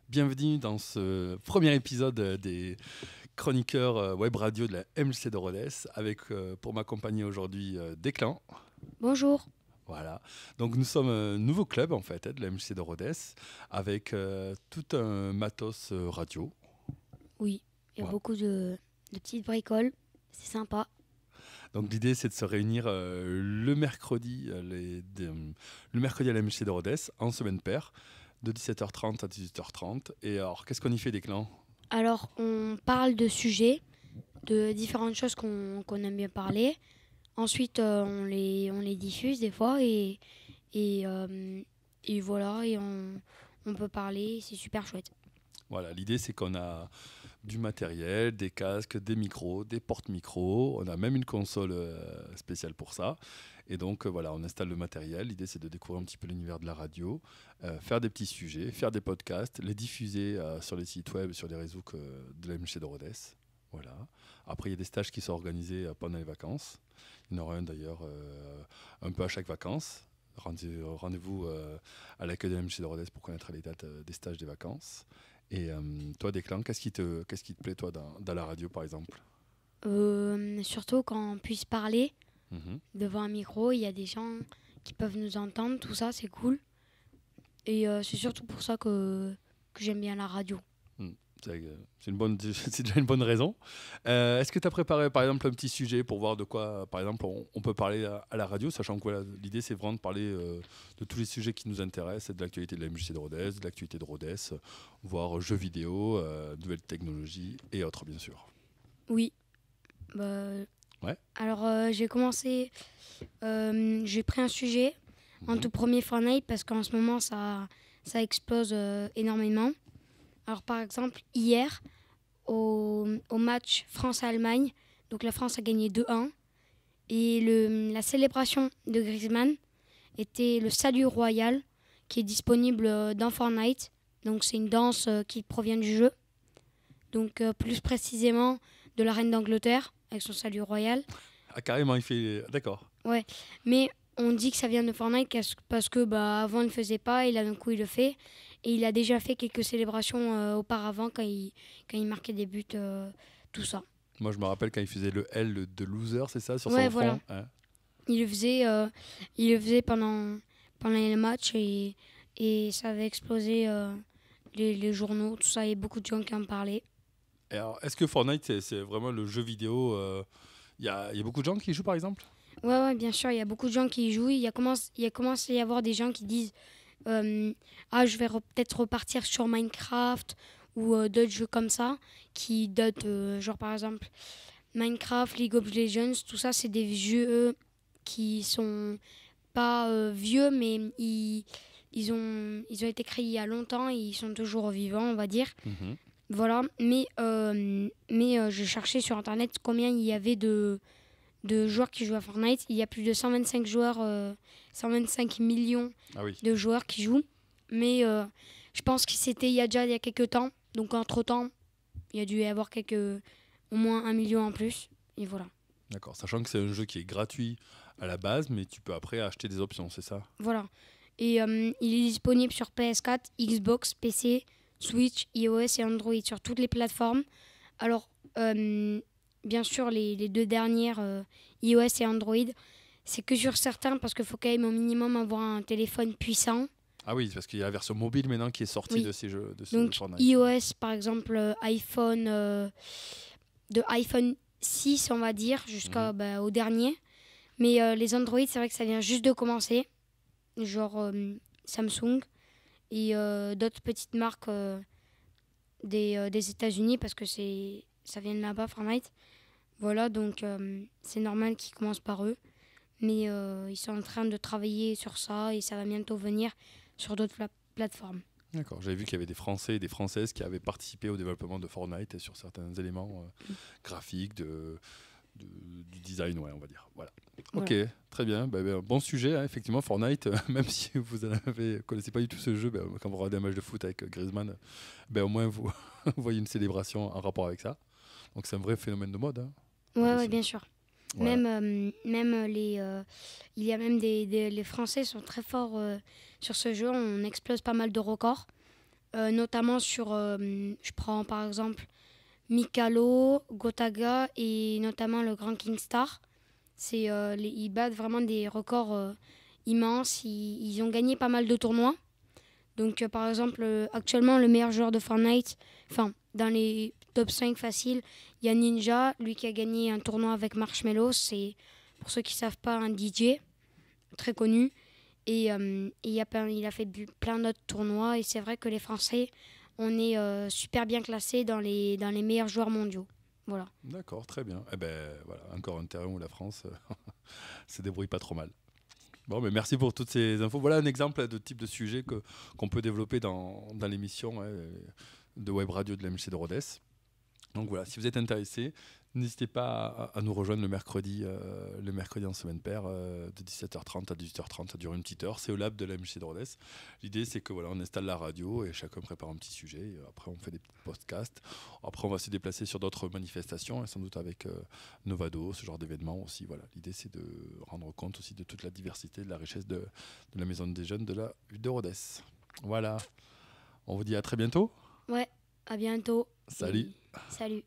Bienvenue dans ce premier épisode des chroniqueurs web radio de la MJC de Rodez avec pour m'accompagner aujourd'hui Déclan. Bonjour. Voilà. Donc nous sommes un nouveau club en fait de la MJC de Rodez avec tout un matos radio. Oui, il y a beaucoup de petites bricoles. C'est sympa. Donc l'idée c'est de se réunir le mercredi à la MJC de Rodez en semaine paire de 17h30 à 18h30. Et alors qu'est-ce qu'on y fait Déclan ? Alors, on parle de sujets, de différentes choses qu'on aime bien parler. Ensuite, on les diffuse des fois et voilà, et on peut parler. C'est super chouette. Voilà, l'idée c'est qu'on a du matériel, des casques, des micros, des porte-micros. On a même une console spéciale pour ça. Et donc voilà, on installe le matériel. L'idée c'est de découvrir un petit peu l'univers de la radio, faire des petits sujets, faire des podcasts, les diffuser sur les sites web, sur les réseaux de la MJC de Rodez. Voilà. Après, il y a des stages qui sont organisés pendant les vacances. Il y en aura un d'ailleurs un peu à chaque vacances. Rendez-vous à l'accueil de la MJC de Rodez pour connaître les dates des stages des vacances. Et toi, Déclan, qu'est-ce qui te plaît, toi, dans la radio, par exemple ? Surtout quand on puisse parler Mhm. devant un micro, il y a des gens qui peuvent nous entendre. Tout ça, c'est cool. Et c'est surtout pour ça que j'aime bien la radio. C'est déjà une bonne raison. Est-ce que tu as préparé, par exemple, un petit sujet pour voir de quoi, par exemple, on peut parler à la radio, sachant que voilà, l'idée, c'est vraiment de parler de tous les sujets qui nous intéressent, de l'actualité de la MJC de Rodez, de l'actualité de Rodez, voire jeux vidéo, nouvelles technologies et autres, bien sûr. Oui. Bah, Ouais. alors, j'ai commencé... j'ai pris un sujet en tout premier Fortnite parce qu'en ce moment, ça explose énormément. Alors, par exemple, hier, au match France-Allemagne, donc la France a gagné 2-1. Et la célébration de Griezmann était le salut royal qui est disponible dans Fortnite. Donc, c'est une danse qui provient du jeu. Donc, plus précisément de la reine d'Angleterre avec son salut royal. Ah, carrément, il fait... D'accord. Ouais, mais on dit que ça vient de Fortnite parce que avant il ne le faisait pas et là d'un coup il le fait. Et il a déjà fait quelques célébrations auparavant quand il marquait des buts, tout ça. Moi, je me rappelle quand il faisait le L de loser, c'est ça, sur Ouais, son voilà. front, hein. Il le faisait pendant les matchs et ça avait explosé les journaux, tout ça. Il y a beaucoup de gens qui en parlaient. Et alors, est-ce que Fortnite, c'est vraiment le jeu vidéo Il y a beaucoup de gens qui y jouent, par exemple ? Ouais, bien sûr, il y a beaucoup de gens qui y jouent. Il y a commencé à y avoir des gens qui disent je vais peut-être repartir sur Minecraft ou d'autres jeux comme ça qui datent, genre par exemple Minecraft, League of Legends, tout ça, c'est des jeux qui sont pas vieux, mais ils ont été créés il y a longtemps et ils sont toujours vivants, on va dire. Mhm. Voilà, mais je cherchais sur internet combien il y avait de joueurs qui jouent à Fortnite. Il y a plus de 125 joueurs, 125 millions Ah oui. de joueurs qui jouent. Mais je pense que c'était il y a quelques temps. Donc entre-temps, il y a dû y avoir au moins 1 million en plus. Et voilà. D'accord, sachant que c'est un jeu qui est gratuit à la base, mais tu peux après acheter des options, c'est ça ? Voilà. Et il est disponible sur PS4, Xbox, PC, Switch, iOS et Android sur toutes les plateformes. Alors, bien sûr, les deux dernières, iOS et Android, c'est que sur certains parce qu'il faut quand même au minimum avoir un téléphone puissant. Ah oui, parce qu'il y a la version mobile maintenant qui est sortie Oui. de ces jeux, de ce Donc, Fortnite. iOS, par exemple, de iPhone 6, on va dire, au dernier. Mais les Android, c'est vrai que ça vient juste de commencer. Genre Samsung et d'autres petites marques des États-Unis parce que ça vient de là-bas, Fortnite. Voilà, donc c'est normal qu'ils commencent par eux. Mais ils sont en train de travailler sur ça et ça va bientôt venir sur d'autres plateformes. D'accord, j'avais vu qu'il y avait des Français et des Françaises qui avaient participé au développement de Fortnite et sur certains éléments graphiques, du design, ouais, on va dire. Voilà. Ok, très bien. Bon sujet, hein, effectivement, Fortnite, même si vous ne connaissez pas du tout ce jeu, quand vous regardez un match de foot avec Griezmann, au moins vous voyez une célébration en rapport avec ça. Donc c'est un vrai phénomène de mode. Hein. Ouais, bien sûr. Voilà. Il y a même les Français sont très forts sur ce jeu. On explose pas mal de records. notamment sur, je prends par exemple Mikalo, Gotaga et notamment le Grand Kingstar. Ils battent vraiment des records immenses. Ils ont gagné pas mal de tournois. Donc par exemple, actuellement le meilleur joueur de Fortnite, enfin dans les top 5 faciles, il y a Ninja, lui qui a gagné un tournoi avec Marshmello. C'est, pour ceux qui ne savent pas, un DJ très connu. Et il a fait plein d'autres tournois. Et c'est vrai que les Français, on est super bien classés dans les meilleurs joueurs mondiaux. Voilà. D'accord, très bien. Eh ben voilà, encore un terrain où la France se débrouille pas trop mal. Bon, mais merci pour toutes ces infos. Voilà un exemple de type de sujet qu'on peut développer dans l'émission de Web Radio de l'MJC de Rodez. Donc voilà, si vous êtes intéressé, n'hésitez pas à nous rejoindre le mercredi en semaine paire de 17h30 à 18h30. Ça dure une petite heure. C'est au lab de l'MJC de Rodez. L'idée, c'est que voilà, on installe la radio et chacun prépare un petit sujet. Et après, on fait des petits podcasts. Après, on va se déplacer sur d'autres manifestations, et sans doute avec Novado, ce genre d'événements aussi. Voilà. L'idée, c'est de rendre compte aussi de toute la diversité, de la richesse de la Maison des Jeunes de la ville de Rodez. Voilà. On vous dit à très bientôt. Ouais, à bientôt. Salut. Salut.